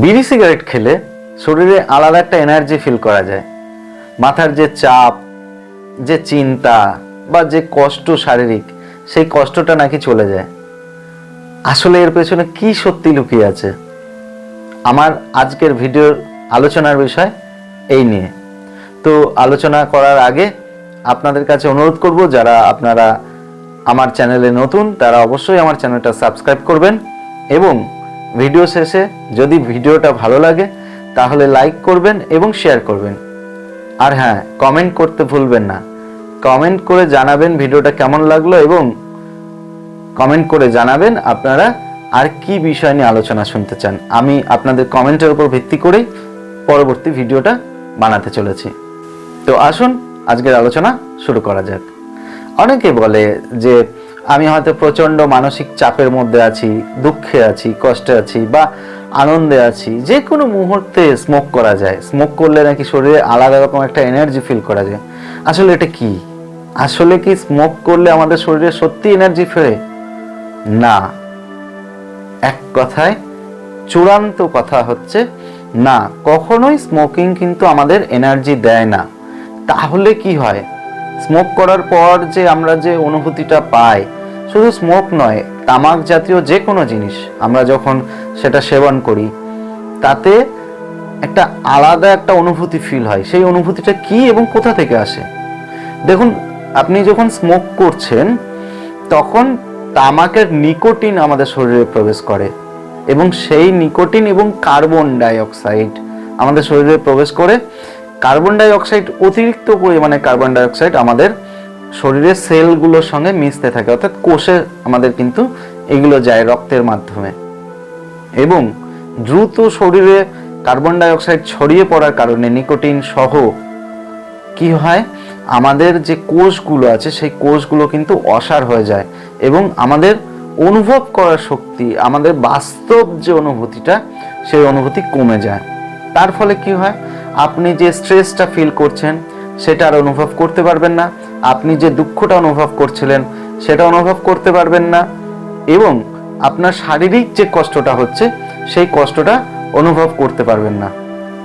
বিড়ি সিগারেট খেলে শরীরে আলাদা একটা এনার্জি ফিল করা যায়। মাথার যে চাপ, যে চিন্তা বা যে কষ্ট শারীরিক, সেই কষ্টটা নাকি চলে যায়। আসলে এর পেছনে কি সত্যি লুকিয়ে আছে? আমার আজকের ভিডিওর আলোচনার বিষয় এই নিয়ে। তো আলোচনা করার আগে আপনাদের কাছে অনুরোধ করব, যারা আপনারা আমার চ্যানেলে নতুন তারা অবশ্যই আমার চ্যানেলটা সাবস্ক্রাইব করবেন এবং ভিডিও শেষে যদি ভিডিওটা ভালো লাগে তাহলে লাইক করবেন এবং শেয়ার করবেন। আর হ্যাঁ, কমেন্ট করতে ভুলবেন না। কমেন্ট করে জানাবেন ভিডিওটা কেমন লাগলো এবং কমেন্ট করে জানাবেন আপনারা আর কি বিষয় নিয়ে আলোচনা শুনতে চান। আমি আপনাদের কমেন্টের উপর ভিত্তি করেই পরবর্তী ভিডিওটা বানাতে চলেছি। তো আসুন আজকের আলোচনা শুরু করা যাক। অনেকে বলে যে আমি হয়তো প্রচণ্ড মানসিক চাপের মধ্যে আছি, দুঃখে আছি, কষ্টে আছি বা আনন্দে আছি, যে কোনো মুহূর্তে স্মোক করা যায়। স্মোক করলে নাকি শরীরে আলাদা রকম একটা এনার্জি ফিল করা যায়। আসলে এটা কি? আসলে কি স্মোক করলে আমাদের শরীরে সত্যি এনার্জি ফেরে? না, এক কথায় চূড়ান্ত কথা হচ্ছে না, কখনোই স্মোকিং কিন্তু আমাদের এনার্জি দেয় না। তাহলে কি হয়? স্মোক করার পর যে আমরা যে অনুভূতিটা পাই, শুধু স্মোক নয়, তামাক জাতীয় যে কোনো জিনিস আমরা যখন সেটা সেবন করি তাতে একটা আলাদা একটা অনুভূতি ফিল হয়। সেই অনুভূতিটা কি এবং কোথা থেকে আসে? দেখুন, আপনি যখন স্মোক করছেন তখন তামাকের নিকোটিন আমাদের শরীরে প্রবেশ করে এবং সেই নিকোটিন এবং কার্বন ডাই অক্সাইড আমাদের শরীরে প্রবেশ করে। কার্বন ডাই অক্সাইড, অতিরিক্ত পরিমাণে কার্বন ডাই অক্সাইড আমাদের শরীরের সেলগুলোর সঙ্গে মিশতে থাকে, অর্থাৎ কোষে আমাদের কিন্তু এগুলো যায় রক্তের মাধ্যমে এবং দ্রুত শরীরে কার্বন ডাই অক্সাইড ছড়িয়ে পড়ার কারণে নিকোটিন সহ কি হয়, আমাদের যে কোষগুলো আছে সেই কোষগুলো কিন্তু অসাড় হয়ে যায় এবং আমাদের অনুভব করার শক্তি, আমাদের বাস্তব যে অনুভূতিটা, সেই অনুভূতি কমে যায়। তার ফলে কি হয়, আপনি যে স্ট্রেসটা ফিল করছেন সেটা আর অনুভব করতে পারবেন না, আপনি যে দুঃখটা অনুভব করছিলেন সেটা অনুভব করতে পারবেন না এবং আপনার শারীরিক যে কষ্টটা হচ্ছে সেই কষ্টটা অনুভব করতে পারবেন না।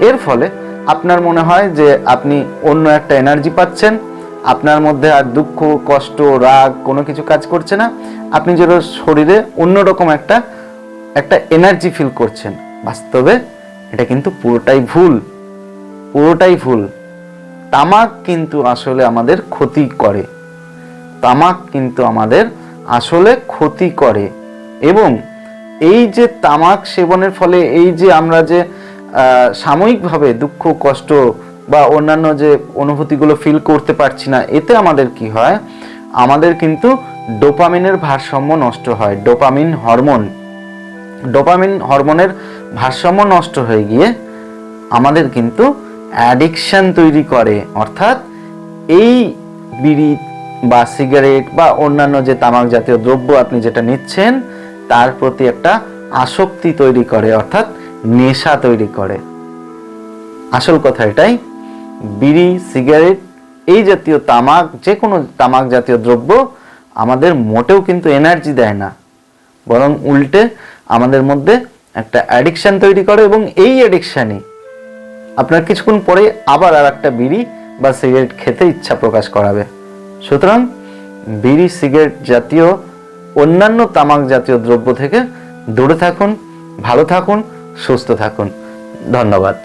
এর ফলে আপনার মনে হয় যে আপনি অন্য একটা এনার্জি পাচ্ছেন, আপনার মধ্যে আর দুঃখ, কষ্ট, রাগ কোনো কিছু কাজ করছে না, আপনি যেন শরীরে অন্যরকম একটা এনার্জি ফিল করছেন। বাস্তবে এটা কিন্তু পুরোটাই ভুল। তামাক কিন্তু আসলে আমাদের ক্ষতি করে। তামাক কিন্তু আমাদের আসলে ক্ষতি করে এবং এই যে তামাক সেবনের ফলে এই যে আমরা যে সাময়িকভাবে দুঃখ, কষ্ট বা অন্যান্য যে অনুভূতিগুলো ফিল করতে পারছি না, এতে আমাদের কি হয়, আমাদের কিন্তু ডোপামিনের ভারসাম্য নষ্ট হয়। ডোপামিন হরমোনের ভারসাম্য নষ্ট হয়ে গিয়ে আমাদের কিন্তু অ্যাডিকশন তৈরি করে, অর্থাৎ এই বিড়ি বা সিগারেট বা অন্যান্য যে তামাক জাতীয় দ্রব্য আপনি যেটা নিচ্ছেন তার প্রতি একটা আসক্তি তৈরি করে, অর্থাৎ নেশা তৈরি করে। আসল কথা এটাই, বিড়ি, সিগারেট, এই জাতীয় তামাক, যে কোনো তামাক জাতীয় দ্রব্য আমাদের মোটেও কিন্তু এনার্জি দেয় না, বরং উল্টে আমাদের মধ্যে একটা অ্যাডিকশন তৈরি করে এবং এই অ্যাডিকশানই আপনার কিছুক্ষণ পরে আবার আর একটা বিড়ি বা সিগারেট খেতে ইচ্ছা প্রকাশ করাবে। সুতরাং বিড়ি, সিগারেট জাতীয় অন্যান্য তামাক জাতীয় দ্রব্য থেকে দূরে থাকুন, ভালো থাকুন, সুস্থ থাকুন। ধন্যবাদ।